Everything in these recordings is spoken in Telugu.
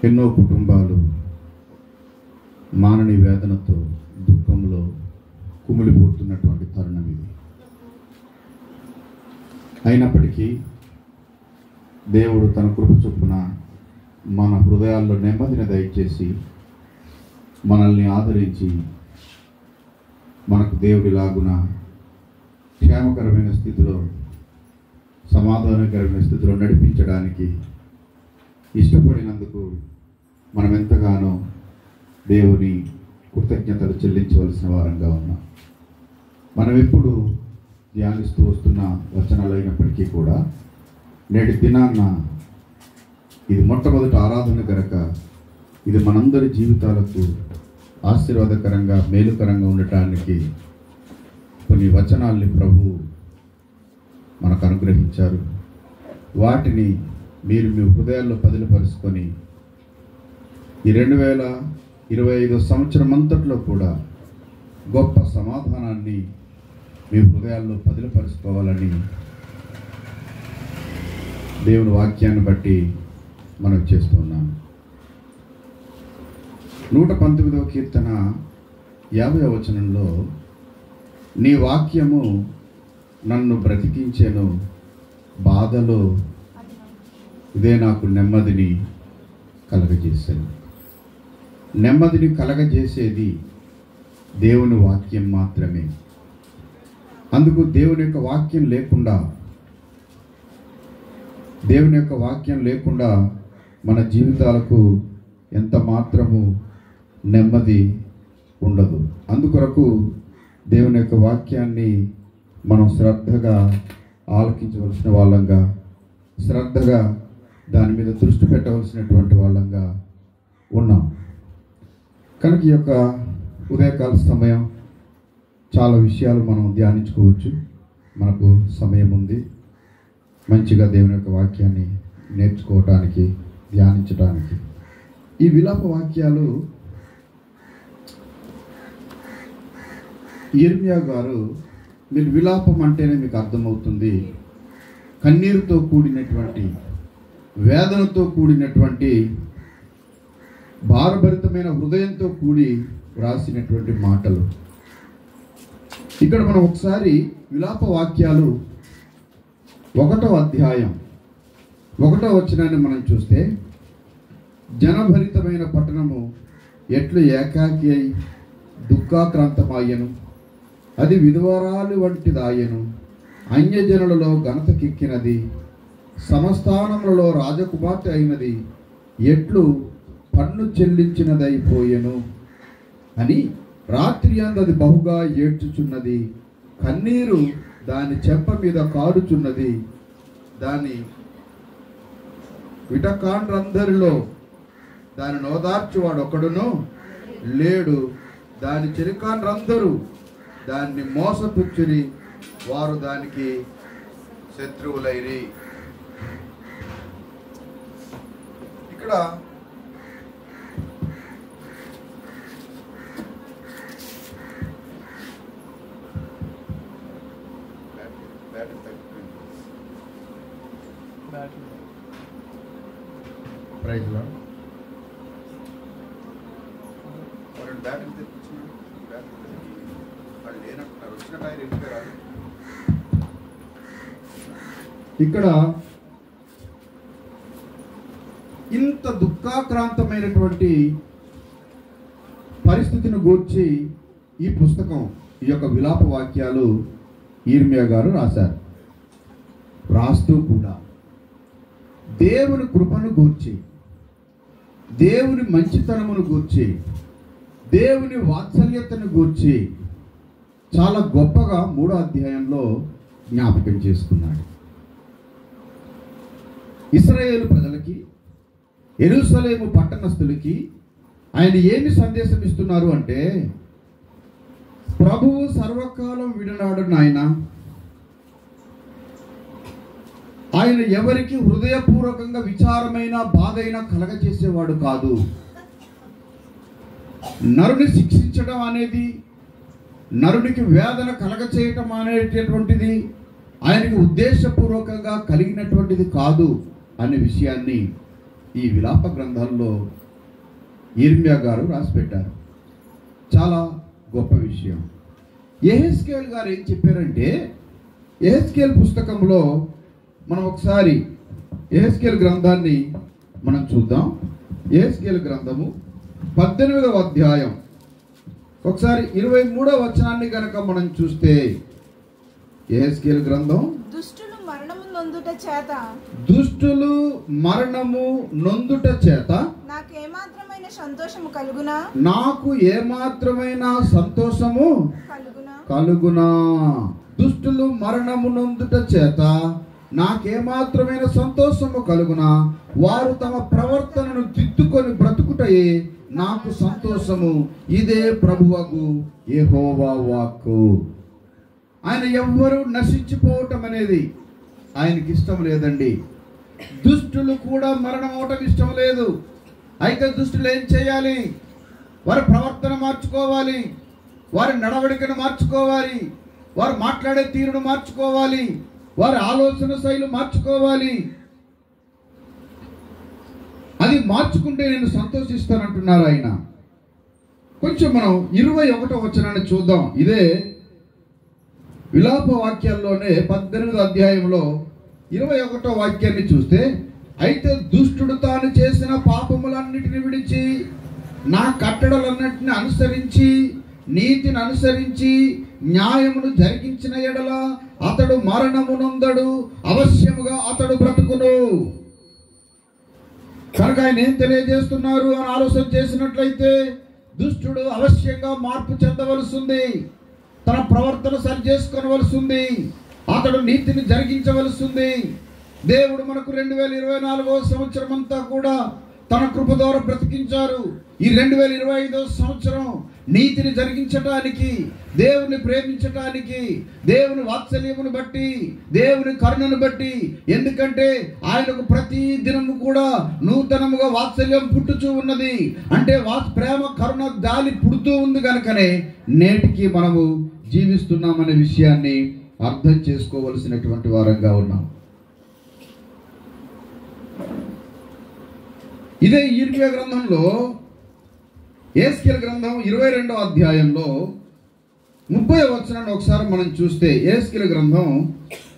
ఎన్నో కుటుంబాలు మానని వేదనతో దుఃఖంలో కుమిలిపోతున్నటువంటి తరుణం ఇది. అయినప్పటికీ దేవుడు తన కృప చొప్పున మన హృదయాల్లో నెమ్మదిని దయచేసి మనల్ని ఆదరించి మనకు దేవుడిలాగున క్షేమకరమైన స్థితిలో, సమాధానకరమైన స్థితిలో నడిపించడానికి ఇష్టపడినందుకు మనం ఎంతగానో దేవుని కృతజ్ఞతలు చెల్లించవలసిన వారంగా ఉన్నాం. మనం ఎప్పుడు ధ్యానిస్తూ వస్తున్న వచనాలు అయినప్పటికీ కూడా నేటి దినాన్న ఇది మొట్టమొదటి ఆరాధన గనక ఇది మనందరి జీవితాలకు ఆశీర్వాదకరంగా, మేలుకరంగా ఉండటానికి కొన్ని వచనాల్ని ప్రభు మనకు అనుగ్రహించారు. వాటిని మీరు మీ హృదయాల్లో పదిలపరుచుకొని ఈ 2025 సంవత్సరం అంతట్లో కూడా గొప్ప సమాధానాన్ని మీ హృదయాల్లో పదిలపరుచుకోవాలని దేవుని వాక్యాన్ని బట్టి మనం చేస్తున్నాం. 119వ కీర్తన 50వ వచనంలో, నీ వాక్యము నన్ను బ్రతికించెను, బాధలో ఇదే నాకు నెమ్మదిని కలగజేశాను. నెమ్మదిని కలగజేసేది దేవుని వాక్యం మాత్రమే. అందుకు దేవుని యొక్క వాక్యం లేకుండా మన జీవితాలకు ఎంత మాత్రము నెమ్మది ఉండదు. అందుకొరకు దేవుని యొక్క వాక్యాన్ని మనం శ్రద్ధగా ఆలకించవలసిన వాళ్ళంగా, శ్రద్ధగా దాని మీద దృష్టి పెట్టవలసినటువంటి వాళ్ళంగా ఉన్నాం. కనుక ఈ యొక్క ఉదయకాల సమయం చాలా విషయాలు మనం ధ్యానించుకోవచ్చు. మనకు సమయం ఉంది మంచిగా దేవుని యొక్క వాక్యాన్ని నేర్చుకోవటానికి, ధ్యానించడానికి. ఈ విలాప వాక్యాలు యిర్మీయా గారు, మీరు విలాపం అంటేనే మీకు అర్థమవుతుంది, కన్నీరుతో కూడినటువంటి, వేదనతో కూడినటువంటి, భారభరితమైన హృదయంతో కూడి వ్రాసినటువంటి మాటలు. ఇక్కడ మనం ఒకసారి విలాప వాక్యాలు 1వ అధ్యాయం 1వ వచనాన్ని మనం చూస్తే, జనభరితమైన పట్టణము ఎట్లు ఏకాకి అయి దుఃఖాక్రాంతమాయను, అది విధవరాలు వంటిదాయను, అన్యజనులలో ఘనతకెక్కినది, సమస్థానములలో రాజకుమార్తె అయినది, ఎట్లు పన్ను చెల్లించినదైపోయెను అని రాత్రి అందది బహుగా ఏడ్చుచున్నది, కన్నీరు దాని చెంప మీద కారుచున్నది, దాని విటకాండ్రందరిలో దాని నోదార్చువాడు ఒకడును లేడు, దాని చెరికాండ్రందరూ దాన్ని మోసపుచ్చురి, వారు దానికి శత్రువులైరి. ఇక్కడ ఇక్కడ ఇంత దుఃఖాక్రాంతమైనటువంటి పరిస్థితిని గూర్చి ఈ పుస్తకం, ఈ యొక్క విలాప వాక్యాలు యిర్మీయా గారు రాశారు. రాస్తూ కూడా దేవుని కృపను గూర్చి, దేవుని మంచితనమును గూర్చి, దేవుని వాత్సల్యతను గూర్చి చాలా గొప్పగా 3వ అధ్యాయంలో జ్ఞాపకం చేసుకున్నాడు. ఇశ్రాయేలు ప్రజలకి, యెరూషలేము పట్టణస్థులకి ఆయన ఏమి సందేశం ఇస్తున్నారు అంటే, ప్రభువు సర్వకాలం విడనాడు నాయన, ఆయన ఎవరికి హృదయపూర్వకంగా విచారమైన బాధైన కలగజేసేవాడు కాదు. నరుని శిక్షించడం అనేది, నరునికి వేదన కలగచేయటం అనేటటువంటిది ఆయనకి ఉద్దేశపూర్వకంగా కలిగినటువంటిది కాదు అనే విషయాన్ని ఈ విలాప గ్రంథాల్లో యిర్మీయా గారు రాసిపెట్టారు. చాలా గొప్ప విషయం. యెహెజ్కేలు గారు ఏం చెప్పారంటే, యెహెజ్కేలు పుస్తకంలో మనం ఒకసారి యెహెజ్కేలు గ్రంథాన్ని మనం చూద్దాం. యెహెజ్కేలు గ్రంథము 18వ అధ్యాయం ఒకసారి 23వ వచనాన్ని గనక మనం చూస్తే, యెహెజ్కేలు గ్రంథం, దుష్టులు మరణము నొందుట చేత నాకు ఏమాత్రమైన సంతోషము కలుగునా. దుష్టులు మరణము నొందుట చేత నాకేమాత్రమైన సంతోషము కలుగునా. వారు తమ ప్రవర్తనను దిద్దుకొని బ్రతుకుటయే నాకు సంతోషము. ఇదే ప్రభువగు యెహోవా వాక్కు. ఆయన ఎవ్వరూ నశించిపోవటం అనేది ఆయనకి ఇష్టం లేదండి. దుష్టులు కూడా మరణం అవటం ఇష్టం లేదు. అయితే దుష్టులు ఏం చేయాలి? వారి ప్రవర్తన మార్చుకోవాలి, వారి నడవడికను మార్చుకోవాలి, వారు మాట్లాడే తీరును మార్చుకోవాలి, వారి ఆలోచన శైలి మార్చుకోవాలి. అది మార్చుకుంటే నేను సంతోషిస్తానంటున్నారు ఆయన. కొంచెం మనం 21వ వచనాన్ని చూద్దాం. ఇదే విలాప వాక్యాల్లోనే 18వ అధ్యాయంలో 21వ వాక్యాన్ని చూస్తే, అయితే దుష్టుడు తాను చేసిన పాపములన్నిటిని విడిచి నా కట్టడలన్నిటిని అనుసరించి నీతిని అనుసరించి న్యాయమును జరిగించిన ఎడల అతడు మరణమునందడు, అవశ్యముగా అతడు బ్రతుకును. కనుక ఆయన ఏం తెలియజేస్తున్నారు అని ఆలోచన చేసినట్లయితే, దుష్టుడు అవశ్యంగా మార్పు చెందవలసింది, తన ప్రవర్తన సరి చేసుకోవలసింది, అతడు నీతిని జరిగించవలసింది. దేవుడు మనకు 2024వ సంవత్సరం అంతా కూడా తన కృప ద్వారా బ్రతికించారు. ఈ 2025వ సంవత్సరం నీతిని జరిగించటానికి, దేవుని ప్రేమించటానికి, దేవుని వాత్సల్యమును బట్టి, దేవుని కరుణను బట్టి. ఎందుకంటే ఆయనకు ప్రతి దినము కూడా నూతనముగా వాత్సల్యం పుట్టుచూ ఉన్నది. అంటే ప్రేమ కరుణ గాలి పుడుతూ ఉంది కనుకనే నేటికి మనము జీవిస్తున్నామనే విషయాన్ని అర్థం చేసుకోవలసినటువంటి వారంగా ఉన్నాం. ఇదే యిర్మీయా గ్రంథంలో, యెహెజ్కేలు గ్రంథం 22వ అధ్యాయంలో 30వ వచనాన్ని ఒకసారి మనం చూస్తే, యెహెజ్కేలు గ్రంథం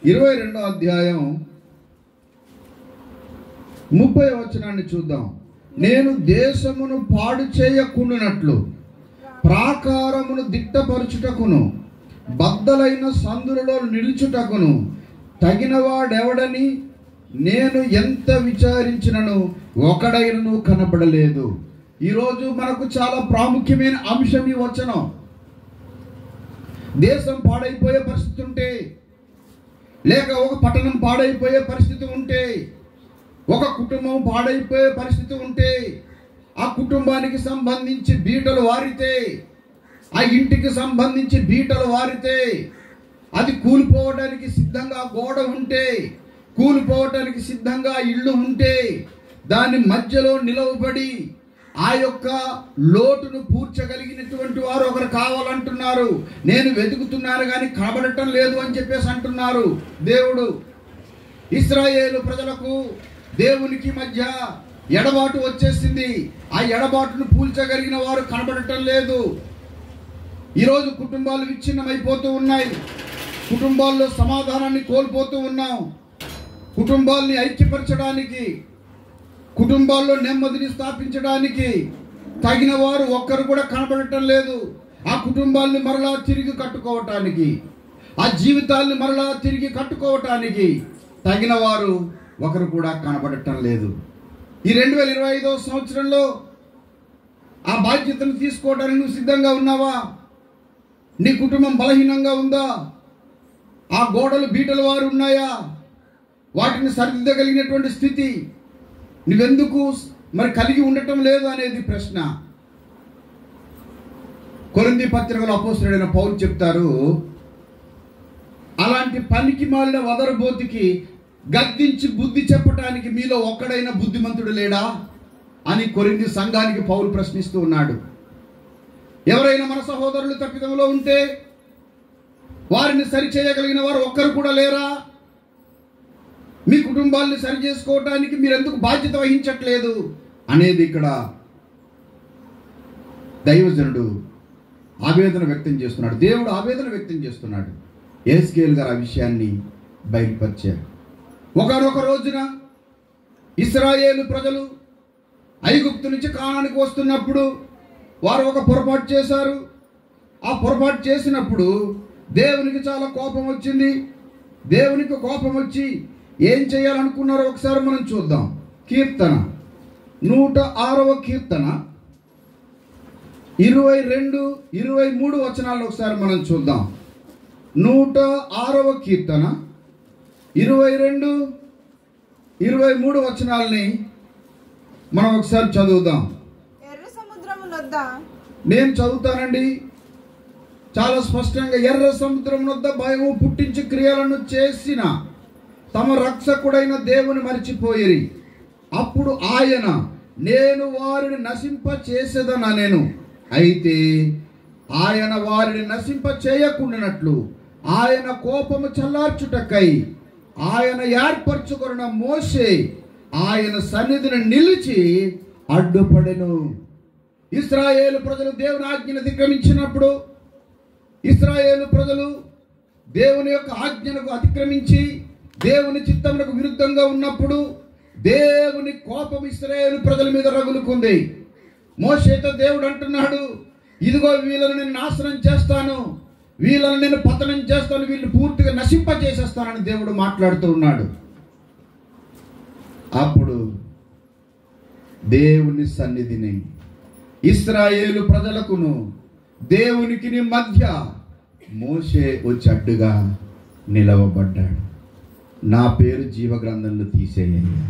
22వ అధ్యాయం 30వ వచనాన్ని చూద్దాం. నేను దేశమును పాడు చేయకుండునట్లు ప్రాకారమును దిట్టపరచుటకును బద్దలైన సందులలో నిలుచుటకును తగినవాడెవడని నేను ఎంత విచారించినను ఒకడైనను కనబడలేదు. ఈరోజు మనకు చాలా ప్రాముఖ్యమైన అంశం ఈ వచనం. దేశం పాడైపోయే పరిస్థితి ఉంటే, లేక ఒక పట్టణం పాడైపోయే పరిస్థితి ఉంటే, ఒక కుటుంబం పాడైపోయే పరిస్థితి ఉంటే, ఆ కుటుంబానికి సంబంధించి బీటలు వారితే, ఆ ఇంటికి సంబంధించి బీటలు వారితే, అది కూలిపోవడానికి సిద్ధంగా గోడ ఉంటే, కూలిపోవటానికి సిద్ధంగా ఇల్లు ఉంటే, దాని మధ్యలో నిలవబడి ఆ యొక్క లోటును పూడ్చగలిగినటువంటి వారు ఒకరు కావాలంటున్నారు. నేను వెతుకుతున్నాను కానీ కనబడటం లేదు అని చెప్పేసి అంటున్నారు. దేవుడు ఇశ్రాయేలు ప్రజలకు దేవునికి మధ్య ఎడబాటు వచ్చేసింది. ఆ ఎడబాటును పూల్చగలిగిన వారు కనబడటం లేదు. ఈరోజు కుటుంబాలు విచ్ఛిన్నమైపోతూ ఉన్నాయి. కుటుంబాల్లో సమాధానాన్ని కోల్పోతూ ఉన్నాం. కుటుంబాల్ని ఐక్యపరచడానికి, కుటుంబాల్లో నెమ్మదిని స్థాపించడానికి తగిన వారు ఒక్కరు కూడా కనబడటం లేదు. ఆ కుటుంబాల్ని మరలా తిరిగి కట్టుకోవటానికి, ఆ జీవితాల్ని మరలా తిరిగి కట్టుకోవటానికి తగిన వారు ఒకరు కూడా కనబడటం లేదు. ఈ 2025వ సంవత్సరంలో ఆ బాధ్యతను తీసుకోవడానికి నువ్వు సిద్ధంగా ఉన్నావా? నీ కుటుంబం బలహీనంగా ఉందా? ఆ గోడలు బీటలు వారు ఉన్నాయా? వాటిని సరిదిద్దగలిగినటువంటి స్థితి నువ్వెందుకు మరి కలిగి ఉండటం లేదు అనేది ప్రశ్న. కొరింథీ పత్రికలో అపోస్తలుడైన పౌలు చెప్తారు, అలాంటి పనికి మాలిన వదరబోతికి గద్దించి బుద్ధి చెప్పటానికి మీలో ఒక్కడైనా బుద్ధిమంతుడు లేడా అని కొరింథీ సంఘానికి పౌలు ప్రశ్నిస్తూ ఉన్నాడు. ఎవరైనా మన సహోదరులు తప్పిదంలో ఉంటే వారిని సరిచేయగలిగిన వారు ఒక్కరు కూడా లేరా? మీ కుటుంబాన్ని సరి చేసుకోవటానికి మీరు ఎందుకు బాధ్యత వహించట్లేదు అనేది ఇక్కడ దైవజనుడు ఆవేదన వ్యక్తం చేస్తున్నాడు. దేవుడు ఆవేదన వ్యక్తం చేస్తున్నాడు. యెహెజ్కేలు గారు ఆ విషయాన్ని బయలుపరిచారు. ఒకనొక రోజున ఇశ్రాయేలు ప్రజలు ఐగుప్తు నుంచి కానానికి వస్తున్నప్పుడు వారు ఒక పొరపాటు చేశారు. ఆ పొరపాటు చేసినప్పుడు దేవునికి చాలా కోపం వచ్చింది. దేవునికి కోపం వచ్చి ఏం చేయాలనుకున్నారో ఒకసారి మనం చూద్దాం. కీర్తన 106వ కీర్తన 22, 23 వచనాలు ఒకసారి మనం చూద్దాం. 106వ కీర్తన 22, 23 వచనాలని మనం ఒకసారి చదువుదాం. ఎర్ర సముద్రము నొద్ద, నేను చదువుతానండి చాలా స్పష్టంగా. ఎర్ర సముద్రం వద్ద భయము పుట్టించి క్రియలను చేసిన తమ రక్షకుడైన దేవుని మరిచిపోయిరి. అప్పుడు ఆయన, నేను వారిని నశింప చేసేదనెను. అయితే ఆయన వారిని నశింప చేయకుండానట్లు ఆయన కోపము చల్లార్చుటకై ఆయన ఏర్పరచుకొన్న మోషే ఆయన సన్నిధిని నిలిచి అడ్డుపడెను. ఇశ్రాయేలు ప్రజలు దేవుని ఆజ్ఞను అతిక్రమించినప్పుడు, ఇశ్రాయేలు ప్రజలు దేవుని యొక్క ఆజ్ఞను అతిక్రమించి దేవుని చిత్తమునకు విరుద్ధంగా ఉన్నప్పుడు దేవుని కోపం ఇశ్రాయేలు ప్రజల మీద రగులుకుంది. మోషేతో దేవుడు అంటున్నాడు, ఇదిగో వీళ్ళని నేను నాశనం చేస్తాను, వీళ్ళని నేను పతనం చేస్తాను, వీళ్ళని పూర్తిగా నశింప చేసేస్తానని దేవుడు మాట్లాడుతూ ఉన్నాడు. అప్పుడు దేవుని సన్నిధిని ఇశ్రాయేలు ప్రజలకును దేవునికి మధ్య మోషే వచ్చి అడ్డుగా నిలవబడ్డాడు. నా పేరు జీవగ్రంథంలో తీసేయండి,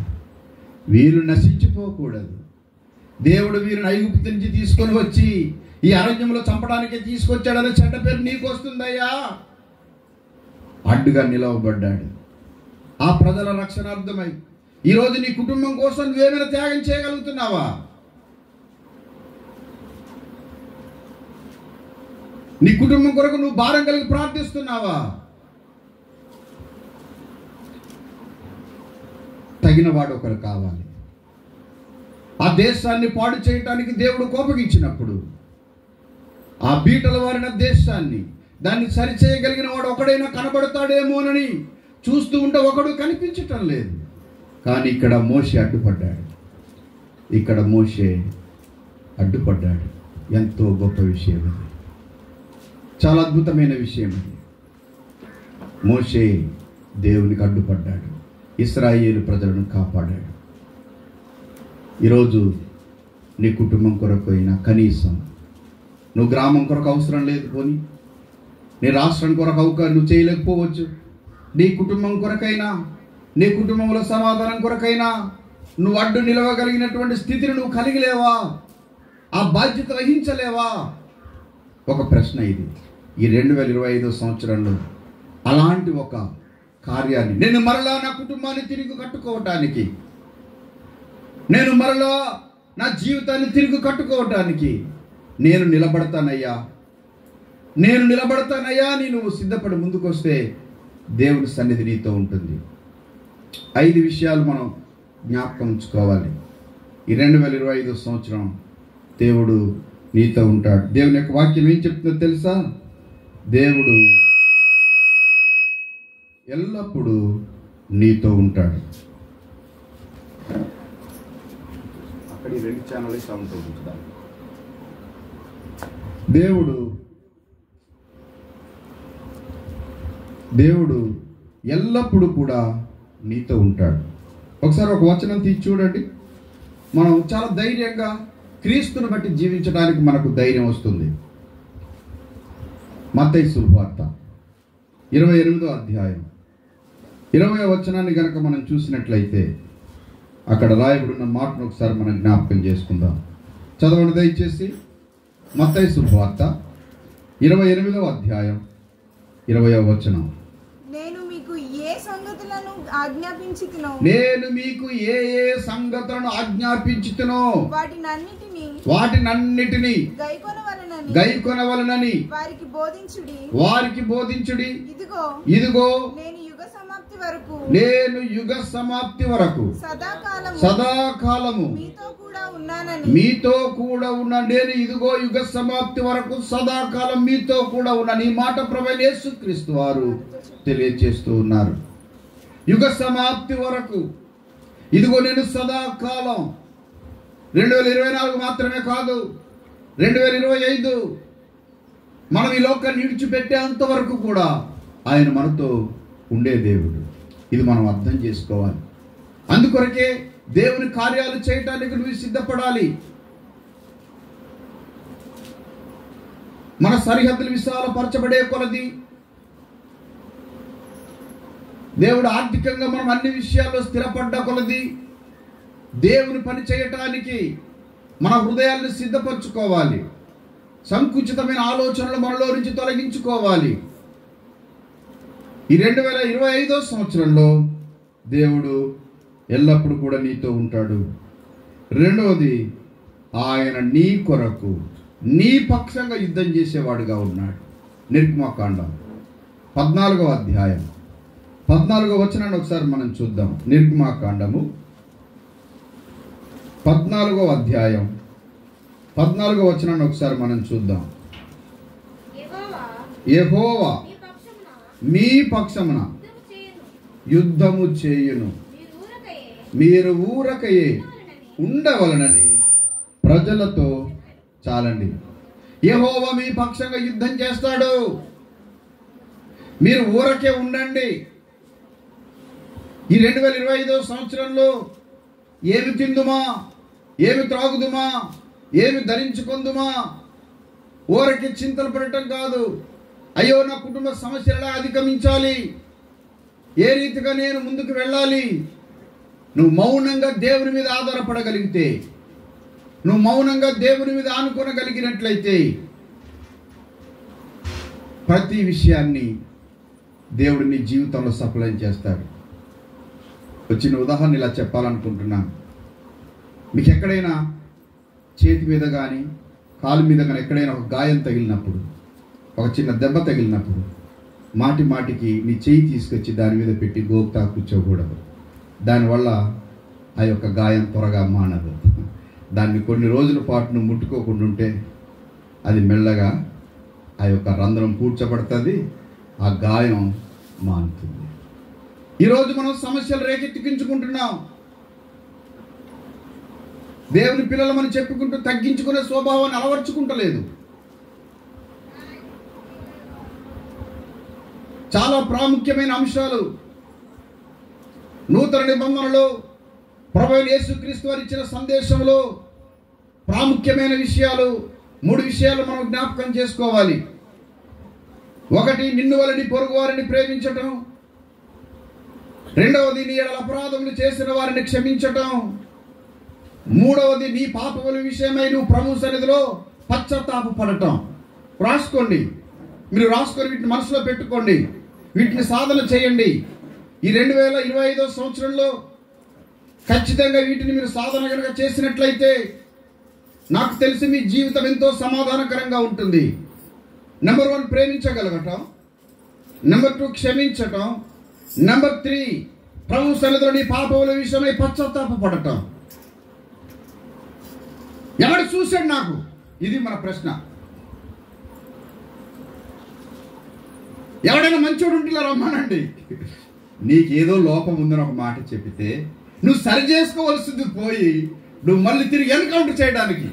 వీరు నశించిపోకూడదు. దేవుడు వీరిని ఐగుప్తు నుంచి తీసుకొని వచ్చి ఈ అరణ్యంలో చంపడానికే తీసుకొచ్చాడని చెడ్డ పేరు నీకు వస్తుందయ్యా. అడ్డుగా నిలవబడ్డాడు. ఆ ప్రజల రక్షణార్థమై ఈరోజు నీ కుటుంబం కోసం నువ్వేమైనా త్యాగం చేయగలుగుతున్నావా? నీ కుటుంబం కొరకు నువ్వు భారం కలిగి ప్రార్థిస్తున్నావా? తగిన వాడు ఒకరు కావాలి. ఆ దేశాన్ని పాడు చేయటానికి దేవుడు కోపగించినప్పుడు ఆ బీటల వారిన దేశాన్ని దాన్ని సరిచేయగలిగిన వాడు ఒకడైనా కనబడతాడేమోనని చూస్తూ ఉంటే ఒకడు కనిపించటం లేదు. కానీ ఇక్కడ మోషే అడ్డుపడ్డాడు. ఇక్కడ మోషే అడ్డుపడ్డాడు. ఎంతో గొప్ప విషయం అది, చాలా అద్భుతమైన విషయం అది. మోషే దేవునికి అడ్డుపడ్డాడు, ఇశ్రాయేలు ప్రజలను కాపాడాడు. ఈరోజు నీ కుటుంబం కొరకు అయినా, కనీసం నువ్వు గ్రామం కొరకు అవసరం లేదు పోని, నీ రాష్ట్రం కొరకు నువ్వు చేయలేకపోవచ్చు, నీ కుటుంబం కొరకైనా, నీ కుటుంబంలో సమాధానం కొరకైనా నువ్వు అడ్డు నిలవగలిగినటువంటి స్థితిని నువ్వు కలిగిలేవా? ఆ బాధ్యత వహించలేవా? ఒక ప్రశ్న ఇది. ఈ 2025 సంవత్సరంలో అలాంటి ఒక కార్యాన్ని, నేను మరలా నా కుటుంబాన్ని తిరిగి కట్టుకోవటానికి, నేను మరలా నా జీవితాన్ని తిరిగి కట్టుకోవటానికి నేను నిలబడతానయ్యా, నేను నిలబడతానయ్యా అని నువ్వు సిద్ధపడి ముందుకు వస్తే దేవుని సన్నిధి నీతో ఉంటుంది. 5 విషయాలు మనం జ్ఞాపకం ఉంచుకోవాలి. ఈ 2025 సంవత్సరం దేవుడు నీతో ఉంటాడు. దేవుని యొక్క వాక్యం ఏం చెప్తుందో తెలుసా? దేవుడు ఎల్లప్పుడూ నీతో ఉంటాడు. అక్కడ 2 ఛానల్ సౌండ్ ఉంచుదాం. దేవుడు ఎల్లప్పుడూ కూడా నీతో ఉంటాడు. ఒకసారి ఒక వచనం తీసి చూడండి. మనం చాలా ధైర్యంగా క్రీస్తుని బట్టి జీవించడానికి మనకు ధైర్యం వస్తుంది. మత్తయి సువార్త 28వ అధ్యాయం 20వ వచనాన్ని గనక మనం చూసినట్లయితే అక్కడ రాయబడిన మాటను ఒకసారి మనం జ్ఞాపకం చేసుకుందాం. చదవండి దయచేసి. మత్తయి సువార్త 28వ అధ్యాయం 20వ వచనం. నేను మీకు ఏ సంగతులను సంగతులను ఆజ్ఞాపించుతునో వాటినన్నిటిని గైకొనవలెనని వారికి బోధించుడి. ఇదిగో నేను యుగ వరకు నేను యుగ సమాప్తి వరకు సదాకాలము మీతో కూడా ఉన్నానని నేను ఇదిగో యుగ సమాప్తి వరకు సదాకాలం మీతో కూడా ఉన్నాను. ఈ మాట ప్రభువైన యేసుక్రీస్తు వారు తెలియజేస్తూ ఉన్నారు. యుగ సమాప్తి వరకు ఇదిగో నేను సదాకాలం, 2024 మాత్రమే కాదు, 2025 మనం ఈ లోకాన్ని విడిచిపెట్టేంత వరకు కూడా ఆయన మనతో ఉండే దేవుడు. ఇది మనం అర్థం చేసుకోవాలి. అందుకొరకే దేవుని కార్యాలు చేయటానికి నువ్వు సిద్ధపడాలి. మన సరిహద్దులు విశాలపరచబడే కొలది దేవుడు ఆర్థికంగా మనం అన్ని విషయాల్లో స్థిరపడ్డ కొలది దేవుని పని చేయటానికి మన హృదయాలను సిద్ధపరచుకోవాలి. సంకుచితమైన ఆలోచనలు మనలో నుంచి తొలగించుకోవాలి. ఈ 2025వ సంవత్సరంలో దేవుడు ఎల్లప్పుడూ కూడా నీతో ఉంటాడు. రెండవది, ఆయన నీ కొరకు నీ పక్షంగా యుద్ధం చేసేవాడుగా ఉన్నాడు. నిర్గమకాండం 14వ అధ్యాయం 14వ వచనాన్ని ఒకసారి మనం చూద్దాం. నిర్గమకాండము 14వ అధ్యాయం 14వ వచనాన్ని ఒకసారి మనం చూద్దాం. యెహోవా మీ పక్షమున యుద్ధము చేయును, మీరు ఊరకయే ఉండవలనని ప్రజలతో చాలండి. యెహోవా మీ పక్షంగా యుద్ధం చేస్తాడు, మీరు ఊరకే ఉండండి. ఈ 2025వ సంవత్సరంలో ఏమి తిందుమా, ఏమి త్రాగుదుమా, ఏమి ధరించుకుందుమా, ఊరకే చింతలు పడటం కాదు. అయ్యో నా కుటుంబ సమస్యలు ఎలా అధిగమించాలి, ఏ రీతిగా నేను ముందుకు వెళ్ళాలి. నువ్వు మౌనంగా దేవుని మీద ఆధారపడగలిగితే, నువ్వు మౌనంగా దేవుని మీద ఆనుకోనగలిగినట్లయితే ప్రతి విషయాన్ని దేవుడు నీ జీవితంలో సఫలం చేస్తాడు. వచ్చిన ఉదాహరణ ఇలా చెప్పాలనుకుంటున్నాను. మీకు ఎక్కడైనా చేతి మీద కానీ కాలు మీద కానీ ఎక్కడైనా ఒక గాయం తగిలినప్పుడు, ఒక చిన్న దెబ్బ తగిలినప్పుడు మాటి మాటికి నీ చేయి తీసుకొచ్చి దాని మీద పెట్టి గోపుతా కూర్చోకూడదు. దానివల్ల ఆ యొక్క గాయం త్వరగా మానదు. దాన్ని కొన్ని రోజుల పాటు నువ్వు ముట్టుకోకుండా ఉంటే అది మెల్లగా ఆ యొక్క రంధ్రం పూడ్చబడుతుంది, ఆ గాయం మానుతుంది. ఈరోజు మనం సమస్యలు రేకెత్తికించుకుంటున్నాం. దేవుని పిల్లలు మనం చెప్పుకుంటూ తగ్గించుకునే స్వభావాన్ని అలవర్చుకుంటలేదు. చాలా ప్రాముఖ్యమైన అంశాలు నూతన నిబంధనలో ప్రభువైన యేసుక్రీస్తు వారు ఇచ్చిన సందేశంలో ప్రాముఖ్యమైన విషయాలు 3 విషయాలు మనం జ్ఞాపకం చేసుకోవాలి. ఒకటి, నిన్ను వలని పొరుగు వారిని ప్రేమించటం. రెండవది, నీ ఎడల అపరాధములు చేసిన వారిని క్షమించటం. మూడవది, నీ పాపముల విషయమై నువ్వు ప్రభు సన్నిధిలో పశ్చాత్తాపపడటం. రాసుకోండి, మీరు రాసుకొని వీటిని మనసులో పెట్టుకోండి, వీటిని సాధన చేయండి. ఈ 2025వ సంవత్సరంలో ఖచ్చితంగా వీటిని మీరు సాధన కనుక చేసినట్లయితే నాకు తెలిసి మీ జీవితం ఎంతో సమాధానకరంగా ఉంటుంది. నెంబర్ 1 ప్రేమించగలగటం, నెంబర్ 2 క్షమించటం, నెంబర్ 3 ప్రభు సన్నిధిలో నీ పాపముల విషయమై పశ్చాత్తాపపడటం. ఎవడు చూశాడు నాకు? ఇది మన ప్రశ్న. ఎవడైనా మంచోడు ఉంటే రమ్మానండి. నీకేదో లోపం ఉందని ఒక మాట చెప్పితే నువ్వు సరి చేసుకోవలసింది పోయి నువ్వు మళ్ళీ తిరిగి ఎన్కౌంటర్ చేయడానికి.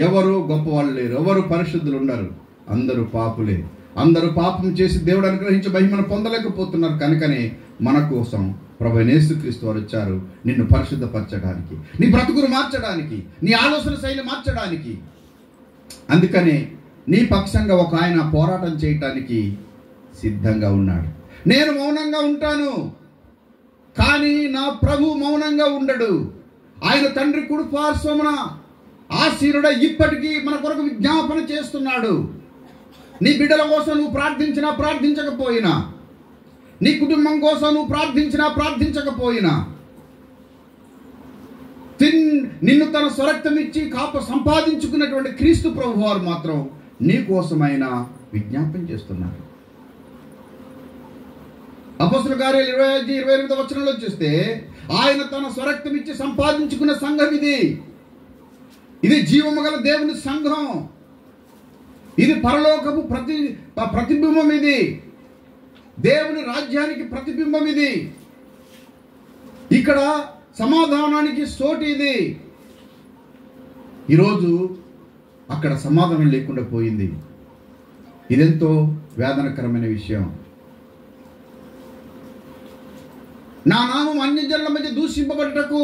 ఎవరు గొప్పవాళ్ళు లేరు, ఎవరు పరిశుద్ధులు ఉండరు, అందరూ పాపులే. అందరూ పాపం చేసి దేవుడు అనుగ్రహించి మహిమను పొందలేకపోతున్నారు. కనుకనే మన కోసం ప్రభువైన యేసుక్రీస్తు వారు వచ్చారు, నిన్ను పరిశుద్ధపరచడానికి, నీ బ్రతుకును మార్చడానికి, నీ ఆలోచన శైలి మార్చడానికి. అందుకనే నీ పక్షంగా ఒక ఆయన పోరాటం చేయటానికి సిద్ధంగా ఉన్నాడు. నేను మౌనంగా ఉంటాను, కానీ నా ప్రభు మౌనంగా ఉండడు. ఆయన తండ్రి కుడి పార్శ్వమున ఆసీనుడై ఇప్పటికీ మన కొరకు విజ్ఞాపన చేస్తున్నాడు. నీ బిడ్డల కోసం నువ్వు ప్రార్థించినా ప్రార్థించకపోయినా, నీ కుటుంబం కోసం నువ్వు ప్రార్థించినా ప్రార్థించకపోయినా, నిన్ను తన స్వరక్తం ఇచ్చి సంపాదించుకున్నటువంటి క్రీస్తు ప్రభు వారు మాత్రం నీ కోసమైనా విజ్ఞాపన చేస్తున్నారు. అపొస్తలుల కార్యాలు 25-28 వచనంలో చూస్తే ఆయన తన స్వరక్తం ఇచ్చి సంపాదించుకున్న సంఘం ఇది జీవము గల దేవుని సంఘం. ఇది పరలోకపు ప్రతిబింబం. ఇది దేవుని రాజ్యానికి ప్రతిబింబం. ఇది ఇక్కడ సమాధానానికి సోటి. ఇది ఈరోజు అక్కడ సమాధానం లేకుండా పోయింది. ఇదెంతో వేదనకరమైన విషయం. నా నామం అన్యజనుల మధ్య దూషింపబడుటకు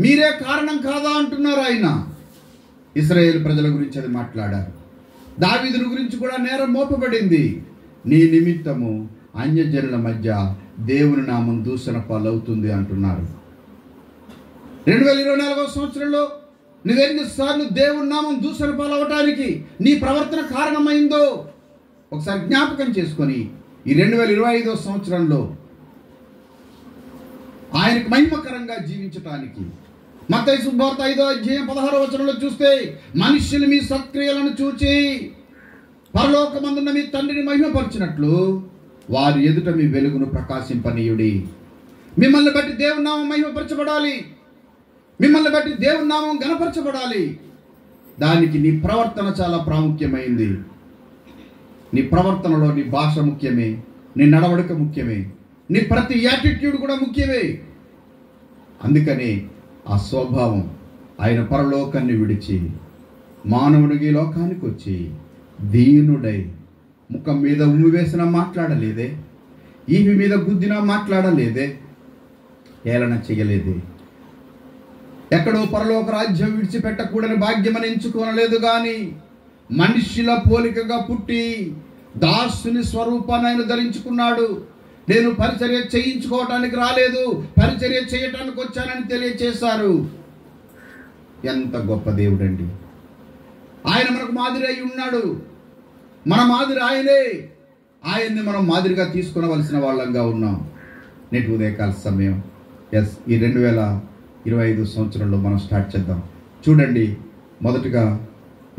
మీరే కారణం కాదా అంటున్నారు ఆయన. ఇశ్రాయేలు ప్రజల గురించి అది మాట్లాడారు. దావీదుని గురించి కూడా నేరం మోపబడింది. నీ నిమిత్తము అన్యజనుల మధ్య దేవుని నామం దూషణ పాలవుతుంది అంటున్నారు. 2024 సంవత్సరంలో నువ్వెన్నిసార్లు దేవుని నామం దూషణ పాలవటానికి నీ ప్రవర్తన కారణమైందో ఒకసారి జ్ఞాపకం చేసుకొని ఈ 2025 సంవత్సరంలో ఆయనకు మహిమకరంగా జీవించటానికి. మత్తయి శుభవార్త 5వ అధ్యాయం 16వ వచనంలో చూస్తే మనుష్యులు మీ సత్క్రియలను చూచి పరలోకమందున్న మీ తండ్రిని మహిమపరిచినట్లు వారి ఎదుట మీ వెలుగును ప్రకాశింపనీయుడి. మిమ్మల్ని బట్టి దేవుని నామం మహిమపరచబడాలి. మిమ్మల్ని బట్టి దేవుని నామం గణపరచబడాలి. దానికి నీ ప్రవర్తన చాలా ప్రాముఖ్యమైంది. నీ ప్రవర్తనలో నీ భాష ముఖ్యమే, నీ నడవడిక ముఖ్యమే, నీ ప్రతి యాటిట్యూడ్ కూడా ముఖ్యమే. అందుకని ఆ స్వభావం ఆయన పరలోకాన్ని విడిచి మానవుడికి లోకానికి వచ్చి దీనుడై ముఖం మీద ఉమ్మి వేసినా మాట్లాడలేదే, ఈవి మీద గుద్దినా మాట్లాడలేదే, ఏలన చేయలేదే, ఎక్కడో పరలోక రాజ్యం విడిచిపెట్టకూడని భాగ్యమని ఎంచుకోనలేదు. కానీ మనుష్యుల పోలికగా పుట్టి దాసుని స్వరూపాన్ని ఆయన ధరించుకున్నాడు. నేను పరిచర్య చేయించుకోవటానికి రాలేదు, పరిచర్య చేయటానికి వచ్చానని తెలియచేశారు. ఎంత గొప్ప దేవుడండి! ఆయన మనకు మాదిరి అయి ఉన్నాడు. మన మాదిరి ఆయనే. ఆయన్ని మనం మాదిరిగా తీసుకునవలసిన వాళ్ళంగా ఉన్నాం. నేటి ఉదయకాల సమయం ఈ 2025 సంవత్సరంలో మనం స్టార్ట్ చేద్దాం. చూడండి, మొదటగా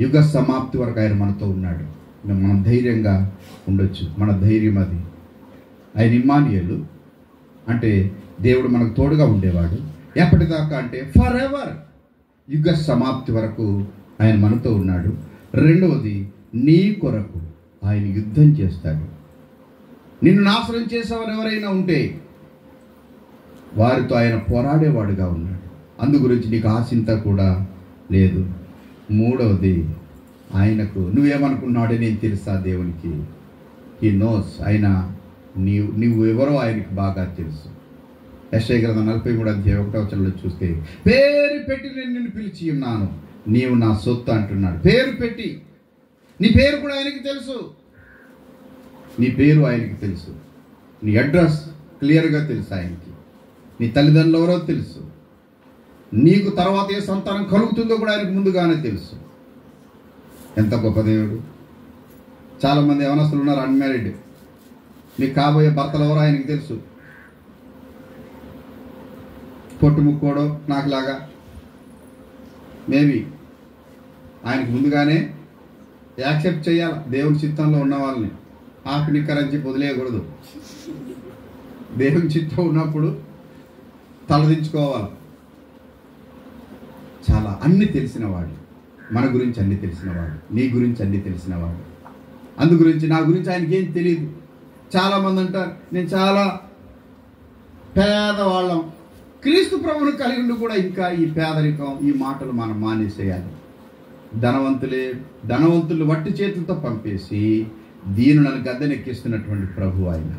యుగ సమాప్తి వరకు ఆయన మనతో ఉన్నాడు. మనం ధైర్యంగా ఉండొచ్చు. మన ధైర్యం అది. ఆయన ఇమ్మానుయేలు అంటే దేవుడు మనకు తోడుగా ఉండేవాడు. ఎప్పటిదాకా అంటే ఫర్ ఎవర్, యుగ సమాప్తి వరకు ఆయన మనతో ఉన్నాడు. రెండవది, నీ కొరకు ఆయన యుద్ధం చేస్తాడు. నిన్ను నాశనం చేసేవారు ఎవరైనా ఉంటే వారితో ఆయన పోరాడేవాడుగా ఉన్నాడు. అందు గురించి నీకు ఆశింత కూడా లేదు. మూడవది, ఆయనకు నువ్వేమనుకున్నాడో నేను తెలుసా దేవునికి. He knows. ఆయన నీవు ఎవరో ఆయనకి బాగా తెలుసు. యెషయా గ్రంథం 43వ అధ్యాయం 1వ వచనంలో చూస్తే పేరు పెట్టి నేను నిన్ను పిలిచి ఉన్నాను, నీవు నా సొత్తు అంటున్నాడు. పేరు పెట్టి. నీ పేరు కూడా ఆయనకి తెలుసు. నీ పేరు ఆయనకి తెలుసు. నీ అడ్రస్ క్లియర్గా తెలుసు ఆయనకి. నీ తల్లిదండ్రులు ఎవరో తెలుసు. నీకు తర్వాత ఏ సంతానం కలుగుతుందో కూడా ఆయనకు ముందుగానే తెలుసు. ఎంత గొప్ప దేవుడు! చాలామంది యవనస్తులు ఉన్నారు అన్మ్యారీడ్. మీకు కాబోయే భర్తలు ఎవరో ఆయనకి తెలుసు. పొట్టు ముక్కోడో నాకులాగా మేబీ ఆయనకు ముందుగానే యాక్సెప్ట్ చేయాలి. దేవుని చిత్తంలో ఉన్న వాళ్ళని ఆపినిక్కరించి వదిలేయకూడదు. దేవుని చిత్తం ఉన్నప్పుడు తలదించుకోవాలి. చాలా అన్ని తెలిసినవాడు. మన గురించి అన్ని తెలిసినవాడు. నీ గురించి అన్ని తెలిసినవాడు. అందు గురించి నా గురించి ఆయనకి ఏం తెలియదు. చాలామంది అంటారు నేను చాలా పేదవాళ్ళం. క్రీస్తు ప్రభువును కలిగి ఉండి కూడా ఇంకా ఈ పేదరికం, ఈ మాటలు మనం మానేసేయాలి. ధనవంతులు వట్టి చేతులతో పంపేసి దీనులను గద్దెనెక్కిస్తున్నటువంటి ప్రభు ఆయన.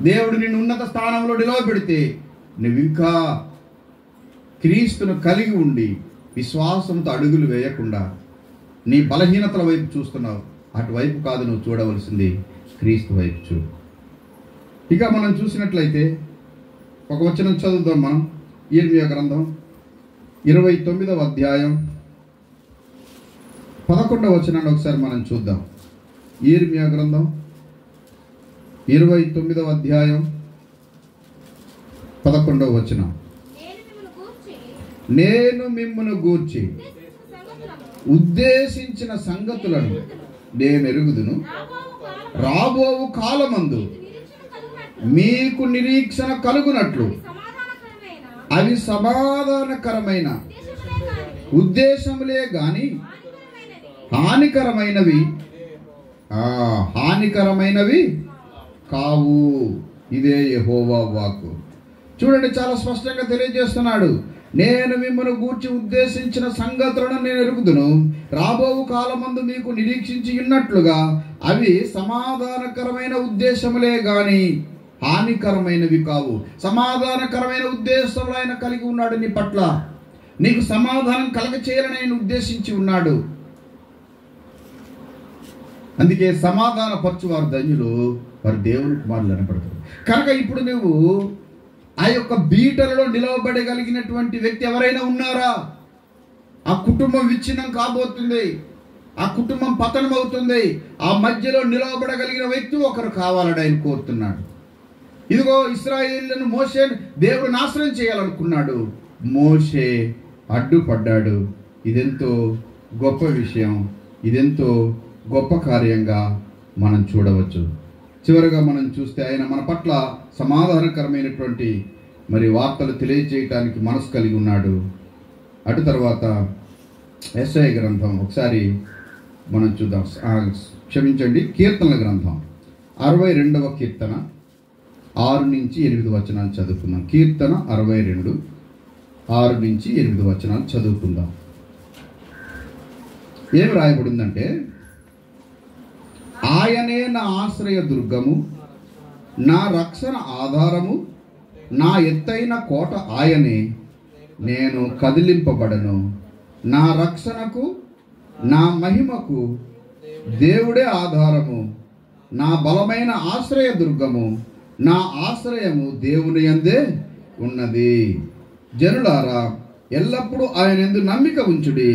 దేవుడు నిన్ను ఉన్నత స్థానంలో నిలవబెడితే నువ్వు ఇంకా క్రీస్తును కలిగి ఉండి విశ్వాసంతో అడుగులు వేయకుండా నీ బలహీనతల వైపు చూస్తున్నావు. అటువైపు కాదు నువ్వు చూడవలసింది, క్రీస్తు వైపు చూడు. ఇక మనం చూసినట్లయితే ఒక వచనం చదువుదాం. మనం యిర్మీయా గ్రంథం 29వ అధ్యాయం 11వ వచనాన్ని ఒకసారి మనం చూద్దాం. యిర్మీయా గ్రంథం 29వ అధ్యాయం 11వ వచనం. నేను మిమ్మును గూర్చి ఉద్దేశించిన సంగతులను నేను ఎరుగుదును, రాబోవు కాలమందు మీకు నిరీక్షణ కలుగునట్లు అవి సమాధానకరమైన ఉద్దేశములే గాని హానికరమైనవి కావు. ఇదే యెహోవా వాక్కు. చూడండి, చాలా స్పష్టంగా తెలియజేస్తున్నాడు. నేను మిమ్మల్ని గూర్చి ఉద్దేశించిన సంగతులను నేను ఎరుగుదును. రాబో కాలమందు మీకు నిరీక్షించి ఉన్నట్లుగా అవి సమాధానకరమైన ఉద్దేశములే గాని హానికరమైనవి కావు. సమాధానకరమైన ఉద్దేశములు ఆయన కలిగి ఉన్నాడు. నీ పట్ల నీకు సమాధానం కలగ చేయాలని ఆయన ఉద్దేశించి ఉన్నాడు. అందుకే సమాధాన పరచువారు ధన్యులు, వారు దేవుని కుమారులు అనబడతారు. కనుక ఇప్పుడు నువ్వు ఆ యొక్క బీటలలో నిలవబడగలిగినటువంటి వ్యక్తి ఎవరైనా ఉన్నారా? ఆ కుటుంబం విచ్ఛిన్నం కాబోతుంది, ఆ కుటుంబం పతనం అవుతుంది. ఆ మధ్యలో నిలవబడగలిగిన వ్యక్తి ఒకరు కావాలని ఆయన కోరుతున్నాడు. ఇదిగో ఇశ్రాయేలును మోషే దేవుడు నాశనం చేయాలనుకున్నాడు. మోషే అడ్డుపడ్డాడు. ఇదెంతో గొప్ప విషయం, ఇదెంతో గొప్ప కార్యంగా మనం చూడవచ్చు. చివరిగా మనం చూస్తే ఆయన మన పట్ల సమాధానకరమైనటువంటి వార్తలు తెలియజేయటానికి మనసు కలిగి ఉన్నాడు. అటు తర్వాత యెషయా గ్రంథం ఒకసారి మనం చూద్దాం. క్షమించండి, కీర్తనల గ్రంథం 62వ కీర్తన 6 నుంచి 8 వచనాలు చదువుకుందాం. కీర్తన 62 6 నుంచి 8 వచనాలు చదువుకుందాం. ఏమి రాయబడిందంటే, ఆయనే నా ఆశ్రయ దుర్గము, నా రక్షణ ఆధారము, నా ఎత్తైన కోట ఆయనే, నేను కదిలింపబడను. నా రక్షణకు నా మహిమకు దేవుడే ఆధారము, నా బలమైన ఆశ్రయ దుర్గము, నా ఆశ్రయము దేవుని యందే ఉన్నది. జనులారా, ఎల్లప్పుడూ ఆయన యందు నమ్మిక ఉంచుడి,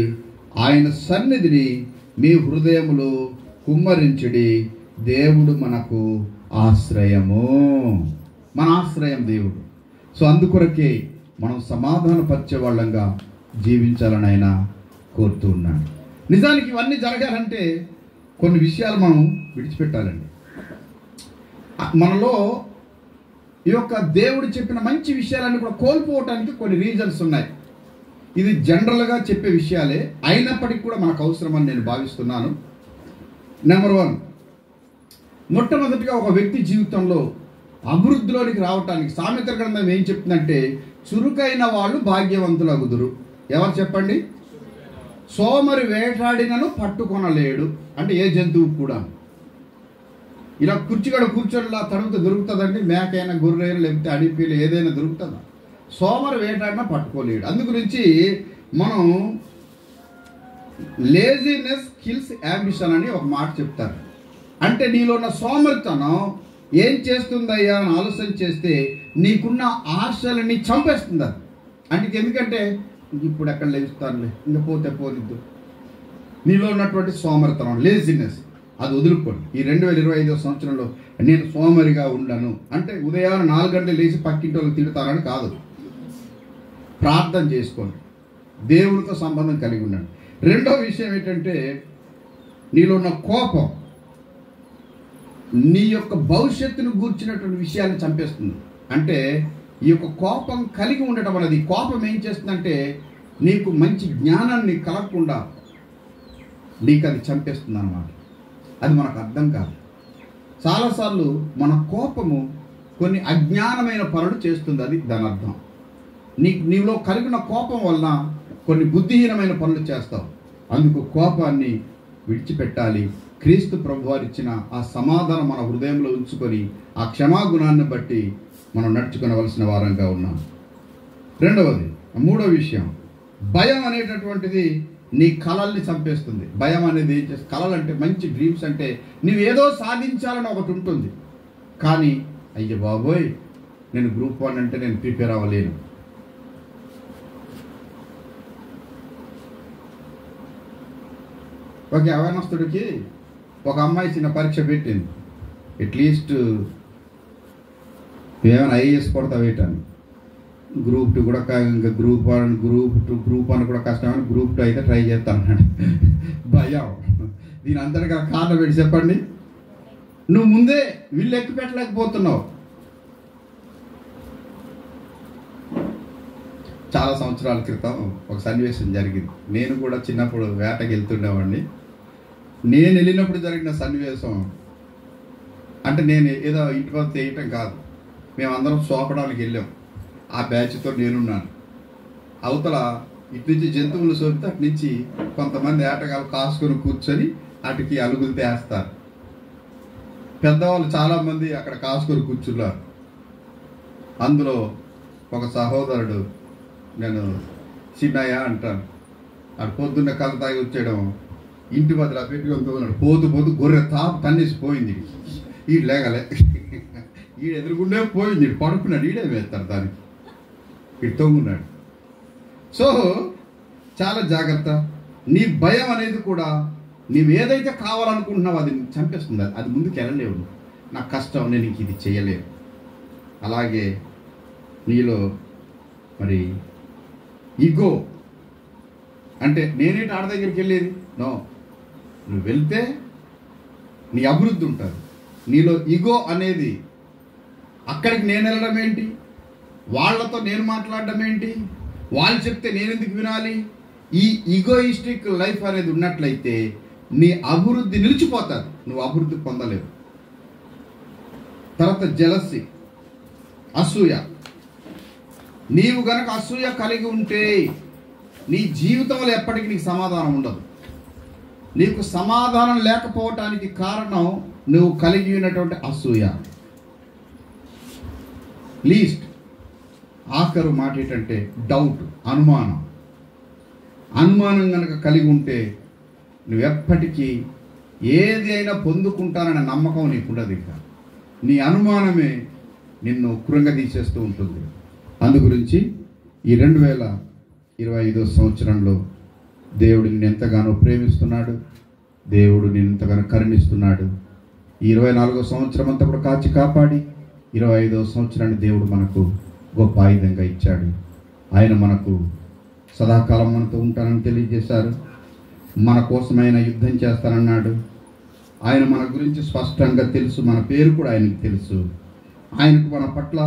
ఆయన సన్నిధిని మీ హృదయములో కుమ్మరించుడి. దేవుడు మనకు ఆశ్రయము, మన ఆశ్రయం దేవుడు. సో అందుకొరకే మనం సమాధానపరిచే వాళ్ళంగా జీవించాలని ఆయన కోరుతూ ఉన్నాడు. నిజానికి ఇవన్నీ జరగాలంటే కొన్ని విషయాలు మనం విడిచిపెట్టాలండి. మనలో ఈ యొక్క దేవుడు చెప్పిన మంచి విషయాలన్నీ కూడా కోల్పోవటానికి కొన్ని రీజన్స్ ఉన్నాయి. ఇది జనరల్గా చెప్పే విషయాలే అయినప్పటికీ కూడా మనకు అవసరమని నేను భావిస్తున్నాను. నెంబర్ 1, మొట్టమొదటిగా ఒక వ్యక్తి జీవితంలో అభివృద్ధిలోనికి రావటానికి సామెతల గ్రంథం ఏం చెప్తుందంటే, చురుకైన వాళ్ళు భాగ్యవంతులగుదురు. ఎవరు చెప్పండి? సోమరి వేటాడినను పట్టుకొనలేడు. అంటే ఏ జంతువు కూడా ఇలా కుర్చీగడ కూర్చోడిలా తడుగుతూ దొరుకుతుందండి. మేకైనా, గొర్రెైనా, లేకపోతే అడిపిలు ఏదైనా దొరుకుతుందా? సోమరి వేటాడినా పట్టుకోలేడు. అందు గురించి మనం లేజినెస్ కిల్స్ యాంబిషన్ అని ఒక మాట చెప్తారు. అంటే నీలో ఉన్న సోమరితనం ఏం చేస్తుందయ్యా అని ఆలోచన చేస్తే నీకున్న ఆశలని చంపేస్తుంది. అంటే ఎందుకంటే ఇప్పుడు ఎక్కడ లేస్తానులే, ఇంకా పోతే పోనిద్దు. నీలో ఉన్నటువంటి సోమరితనం, లేజినెస్, అది వదులుకోండి. ఈ 2025వ సంవత్సరంలో నేను సోమరిగా ఉండను అంటే ఉదయాన్నే 4 గంటలు లేచి పక్కింటి వాళ్ళకి తిడతానని కాదు. ప్రార్థన చేసుకోండి, దేవునితో సంబంధం కలిగి ఉండండి. రెండో విషయం ఏంటంటే, నీలో ఉన్న కోపం నీ యొక్క భవిష్యత్తును గూర్చినటువంటి విషయాన్ని చంపేస్తుంది. అంటే ఈ యొక్క కోపం కలిగి ఉండటం అనేది, కోపం ఏం చేస్తుందంటే నీకు మంచి జ్ఞానాన్ని కలగకుండా నీకు అది చంపేస్తుంది అన్నమాట. అది మనకు అర్థం కాదు. చాలాసార్లు మన కోపము కొన్ని అజ్ఞానమైన పనులు చేస్తుంది. అది దాని అర్థం. నీలో కలిగిన కోపం వలన కొన్ని బుద్ధిహీనమైన పనులు చేస్తావు. అందుకు కోపాన్ని విడిచిపెట్టాలి. క్రీస్తు ప్రభువారు ఇచ్చిన ఆ సమాధానం మన హృదయంలో ఉంచుకొని ఆ క్షమాగుణాన్ని బట్టి మనం నడుచుకోవలసిన వారంగా ఉన్నాం. రెండవది, మూడో విషయం, భయం అనేటటువంటిది నీ కళల్ని చంపేస్తుంది. భయం అనేది ఏం చేస్తుంది? కళలు అంటే మంచి డ్రీమ్స్, అంటే నువ్వేదో సాధించాలని ఒకటి ఉంటుంది. కానీ అయ్య బాబోయ్, నేను గ్రూప్ 1 అంటే నేను ప్రిపేర్ అవ్వలేను. ఒక యవనస్తుడికి ఒక అమ్మాయి చిన్న పరీక్ష పెట్టింది. అట్లీస్ట్ ఏమైనా ఐఏఎస్ కొడతావేటాను. గ్రూప్ 2 కూడా ఇంకా గ్రూప్ 1 కూడా కష్టమని గ్రూప్ 2 అయితే ట్రై చేస్తాను అన్నాడు. భయం. దీని అందరికీ కారణం ఏంటి చెప్పండి? నువ్వు ముందే వీళ్ళు ఎక్కి పెట్టలేకపోతున్నావు. చాలా సంవత్సరాల క్రితం ఒక సన్నివేశం జరిగింది. నేను కూడా చిన్నప్పుడు వేటకి వెళ్తుండేవాడిని. నేను వెళ్ళినప్పుడు జరిగిన సన్నివేశం అంటే నేను ఏదో ఇంటి వద్ద చేయటం కాదు, మేమందరం సోపడానికి వెళ్ళాం. ఆ బ్యాచ్తో నేనున్నాను. అవతల ఇటు నుంచి జంతువులు సోపితే అటు నుంచి కొంతమంది వేటగాళ్ళు కాసుకొని కూర్చొని అటుకి అలుగులు తేస్తారు. పెద్దవాళ్ళు చాలామంది అక్కడ కాసుకొని కూర్చున్నారు. అందులో ఒక సహోదరుడు, నేను చిన్నయ్య అంటాను, అటు పొద్దున్న కళ్ళ తాగి వచ్చేయడం, ఇంటి వద్ద పెట్టుకొని పోతూ గొర్రె తాపు తన్నేసి పోయింది. ఈడు లేగలే, ఈడు ఎదురుగుండే పోయింది, ఈడు పడుకున్నాడు, ఈడే వేస్తాడు దానికి, ఈడు తొంగున్నాడు. సో చాలా జాగ్రత్త. నీ భయం అనేది కూడా నీవు ఏదైతే కావాలనుకుంటున్నావో అది చంపేస్తుంది. అది ముందుకు వెళ్ళలేవు. నాకు కష్టం, నేను ఇంక ఇది చేయలేను. అలాగే నీలో మరి ఈగో అంటే నేనేంటి ఆడ దగ్గరికి వెళ్ళేది, నో, నువ్వు వెళ్తే నీ అభివృద్ధి ఉంటుంది. నీలో ఈగో అనేది అక్కడికి నేను వెళ్ళడం ఏంటి, వాళ్ళతో నేను మాట్లాడడం ఏంటి, వాళ్ళు చెప్తే నేను ఎందుకు వినాలి, ఈ ఈగోయిస్టిక్ లైఫ్ అనేది ఉన్నట్లయితే నీ అభివృద్ధి నిలిచిపోతుంది, నువ్వు అభివృద్ధి పొందలేవు. తర్వాత జెలసీ, అసూయ. నీవు గనక అసూయ కలిగి ఉంటే నీ జీవితంలో ఎప్పటికీ నీకు సమాధానం ఉండదు. నీకు సమాధానం లేకపోవటానికి కారణం నువ్వు కలిగి ఉన్నటువంటి అసూయ. లీస్ట్ ఆఖరు మాట ఏంటంటే డౌట్, అనుమానం. అనుమానం కనుక కలిగి ఉంటే నువ్వు ఎప్పటికీ ఏది అయినా పొందుకుంటాననే నమ్మకం నీకు ఉండదు. ఇక నీ అనుమానమే నిన్ను కృంగదీసేస్తూ ఉంటుంది. అందుగురించి ఈ 2025 సంవత్సరంలో దేవుడు నిన్ను ఎంతగానో ప్రేమిస్తున్నాడు, దేవుడు నిన్ను ఎంతగానో కరుణిస్తున్నాడు. ఈ 24వ సంవత్సరం అంతా కూడా కాచి కాపాడి 25వ సంవత్సరాన్ని దేవుడు మనకు గొప్ప ఆయుధంగా ఇచ్చాడు. ఆయన మనకు సదాకాలం మనతో ఉంటానని తెలియజేశారు. మన కోసమైన యుద్ధం చేస్తానన్నాడు. ఆయన మన గురించి స్పష్టంగా తెలుసు, మన పేరు కూడా ఆయనకు తెలుసు. ఆయనకు మన పట్ల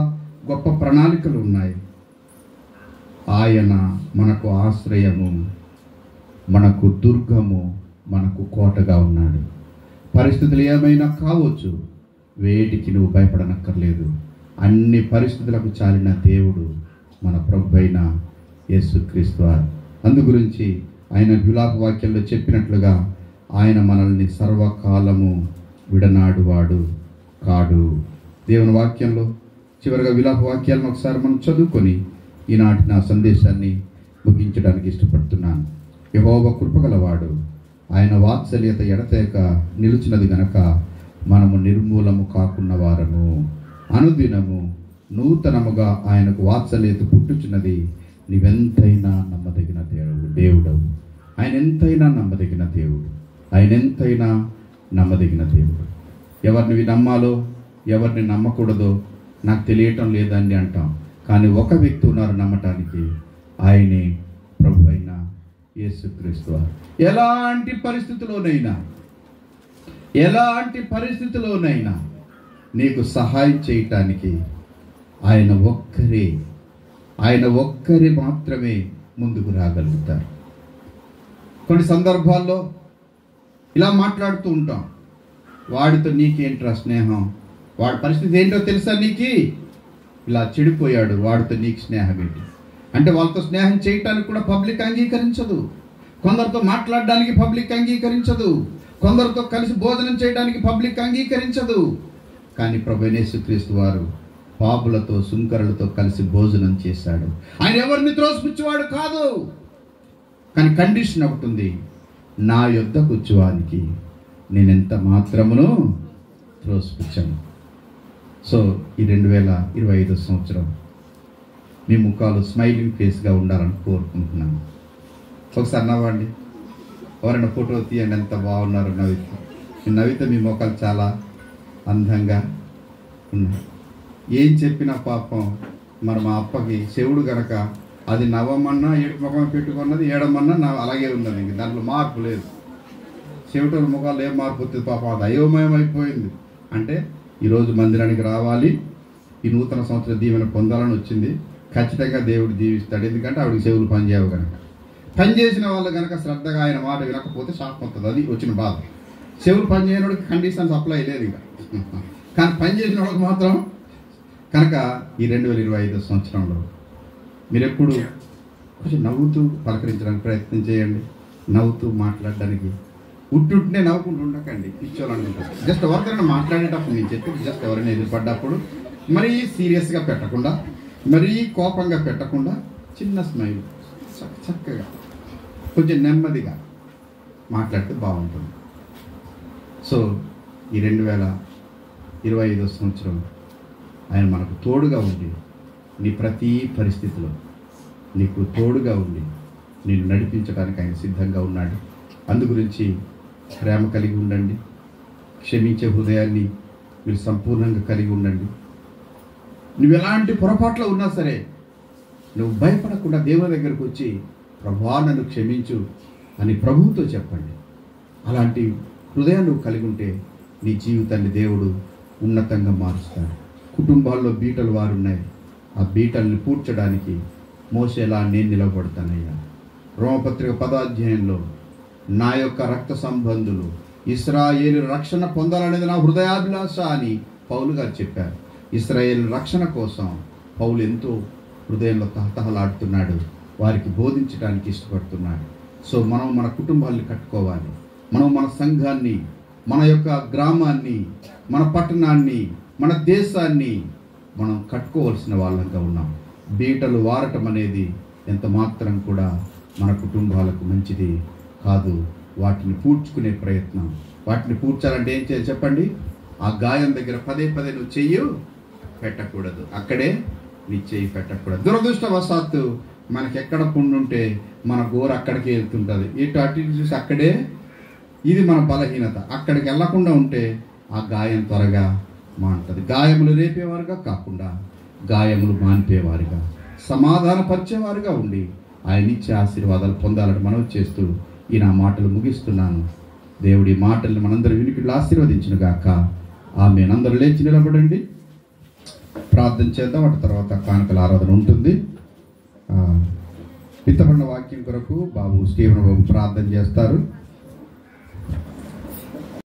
గొప్ప ప్రణాళికలు ఉన్నాయి. ఆయన మనకు ఆశ్రయము, మనకు దుర్గము, మనకు కోటగా ఉన్నాడు. పరిస్థితులు ఏమైనా కావచ్చు, వేటికి నువ్వు భయపడనక్కర్లేదు. అన్ని పరిస్థితులకు చాలిన దేవుడు మన ప్రభు అయిన యేసుక్రీస్తు వారు. అందుగురించి ఆయన విలాప వాక్యంలో చెప్పినట్లుగా ఆయన మనల్ని సర్వకాలము విడనాడువాడు కాడు. దేవుని వాక్యంలో చివరిగా విలాప వాక్యాలను ఒకసారి మనం చదువుకొని ఈనాటి నా సందేశాన్ని ముగించడానికి ఇష్టపడుతున్నాను. యెహోవా కృపగలవాడు, ఆయన వాత్సల్యత ఎడతెగక నిలిచినది గనక మనము నిర్మూలము కాకున్న వారము. అనుదినము నూతనముగా ఆయనకు వాత్సల్యత పుట్టుచున్నది. నీవెంతైనా నమ్మదగిన దేవుడవు. ఆయన ఎంతైనా నమ్మదగిన దేవుడు. ఆయన ఎంతైనా నమ్మదగిన దేవుడు. ఎవరిని నమ్మాలో ఎవరిని నమ్మకూడదో నాకు తెలియటం లేదండి అంటాం. కానీ ఒక వ్యక్తి ఉన్నారు నమ్మటానికి, ఆయనే ప్రభు అయిన యేసుక్రీస్తు వారు. ఎలాంటి పరిస్థితిలోనైనా నీకు సహాయం చేయటానికి ఆయన ఒక్కరే మాత్రమే ముందుకు రాగలుగుతారు. కొన్ని సందర్భాల్లో ఇలా మాట్లాడుతూ ఉంటాం, వాడితో నీకేంట్రా స్నేహం, వాడి పరిస్థితి ఏంటో తెలుసా, నీకు ఇలా చెడిపోయాడు, వాడితో నీకు స్నేహం ఏంటి అంటే వాళ్ళతో స్నేహం చేయటానికి కూడా పబ్లిక్ అంగీకరించదు. కొందరితో మాట్లాడడానికి పబ్లిక్ అంగీకరించదు. కొందరితో కలిసి భోజనం చేయడానికి పబ్లిక్ అంగీకరించదు. కానీ ప్రభు యేసుక్రీస్తు వారు పాపులతో సుంకరులతో కలిసి భోజనం చేశాడు. ఆయన ఎవరిని త్రోసిపుచ్చేవాడు కాదు. కానీ కండిషన్ ఒకటి ఉంది, నా యొద్దకు వచ్చేవానికి నేనెంత మాత్రమును త్రోసిపుచ్చను. సో ఈ 2025 సంవత్సరం మీ ముఖాలు స్మైలింగ్ ఫేస్గా ఉండాలని కోరుకుంటున్నాను. ఒకసారి నవ్వండి, ఎవరైనా ఫోటో తీయండి, ఎంత బాగున్నారు నవ్వితే మీ ముఖాలు చాలా అందంగా ఉన్నాయి. ఏం చెప్పినా పాపం మరి మా అప్పకి చెవుడు గనక అది నవ్వమన్నా ఏడు ముఖం పెట్టుకున్నది, ఏడమన్నా అలాగే ఉన్నది. ఇంక దాంట్లో మార్పు లేదు. చెవిటల ముఖాలు ఏం మార్పు వస్తుంది పాపం, అది అయోమయం అయిపోయింది. అంటే ఈరోజు మందిరానికి రావాలి, ఈ నూతన సంవత్సర దీవెన పొందాలని వచ్చింది, ఖచ్చితంగా దేవుడు దీవిస్తాడు. ఎందుకంటే ఆవిడకి చెవులు పనిచేయవు కనుక. పని చేసిన వాళ్ళు కనుక శ్రద్ధగా ఆయన మాట వినకపోతే శాపం వస్తుంది. అది వచ్చిన బాధ. చెవులు పని చేయని వాడికి కండిషన్స్ అప్లై లేదు ఇక. కానీ పని చేసిన వాళ్ళకి మాత్రం కనుక ఈ 2025 సంవత్సరంలో మీరు ఎప్పుడు కొంచెం నవ్వుతూ పలకరించడానికి ప్రయత్నం చేయండి. నవ్వుతూ మాట్లాడడానికి ఉట్టుంటే నవ్వుకుంటూ ఉండకండి, పిచ్చోళ్ళనుకుంటారు. జస్ట్ ఎవరికైనా మాట్లాడేటప్పుడు నేను చెప్పి జస్ట్ ఎవరైనా ఎదురుపడ్డప్పుడు మరీ సీరియస్గా పెట్టకుండా, మరీ కోపంగా పెట్టకుండా, చిన్న స్మైల్, చక్కగా కొంచెం నెమ్మదిగా మాట్లాడితే బాగుంటుంది. సో ఈ 2025 సంవత్సరం ఆయన మనకు తోడుగా ఉండి, నీ ప్రతి పరిస్థితిలో నీకు తోడుగా ఉండి నేను నడిపించడానికి ఆయన సిద్ధంగా ఉన్నాడు. అందు గురించి ప్రేమ కలిగి ఉండండి. క్షమించే హృదయాన్ని మీరు సంపూర్ణంగా కలిగి ఉండండి. నువ్వు ఎలాంటి పొరపాట్లో ఉన్నా సరే నువ్వు భయపడకుండా దేవుని దగ్గరకు వచ్చి ప్రభువా నన్ను క్షమించు అని ప్రభువుతో చెప్పండి. అలాంటి హృదయం నువ్వు కలిగి ఉంటే నీ జీవితాన్ని దేవుడు ఉన్నతంగా మారుస్తాడు. కుటుంబాల్లో బీటలు వారున్నాయి. ఆ బీటల్ని పూడ్చడానికి మోసేలా నేను నిలబడతానయ్యా. రోమపత్రిక 10వ అధ్యాయంలో నా యొక్క రక్త సంబంధులు ఇశ్రాయేలు రక్షణ పొందాలనేది నా హృదయాభిలాష అని పౌలు గారు చెప్పారు. ఇశ్రాయేలు రక్షణ కోసం పౌలు ఎంతో హృదయంలో తహతహలాడుతున్నాడు. వారికి బోధించడానికి ఇష్టపడుతున్నాడు. సో మనం మన కుటుంబాన్ని కట్టుకోవాలి. మనం మన సంఘాన్ని, మన యొక్క గ్రామాన్ని, మన పట్టణాన్ని, మన దేశాన్ని మనం కట్టుకోవాల్సిన వాళ్ళంగా ఉన్నాం. బీటలు వారటం అనేది ఎంత మాత్రం కూడా మన కుటుంబాలకు మంచిది కాదు. వాటిని పూడ్చుకునే ప్రయత్నం, వాటిని పూడ్చాలంటే ఏం చేయాలి చెప్పండి? ఆ గాయం దగ్గర పదే పదే నువ్వు చెయ్యి పెట్టకూడదు, అక్కడే నీ చెయ్యి పెట్టకూడదు. దురదృష్టవశాత్తు మనకి ఎక్కడ పుండుంటే మన గోర అక్కడికి వెళ్తుంటుంది. ఇటు అటు చూసి అక్కడే, ఇది మన బలహీనత. అక్కడికి వెళ్లకుండా ఉంటే ఆ గాయం త్వరగా మానుతుంది. గాయములు రేపేవారుగా కాకుండా గాయములు మానిపేవారుగా, సమాధానపరిచేవారుగా ఉండి ఆయన ఇచ్చే ఆశీర్వాదాలు పొందాలని మనం చేస్తూ ఈ నా మాటలు ముగిస్తున్నాను. దేవుడి మాటల్ని మనందరూ వినికిడిలో ఆశీర్వదించును గాక. ఆమేన్. అందరూ లేచి నిలబడండి, ప్రార్థన చేద్దాం. వాటి తర్వాత కానుకల ఆరాధన ఉంటుంది. విత్తబడిన వాక్యం కొరకు బాబు స్టీవెన్ బాబు ప్రార్థన చేస్తారు.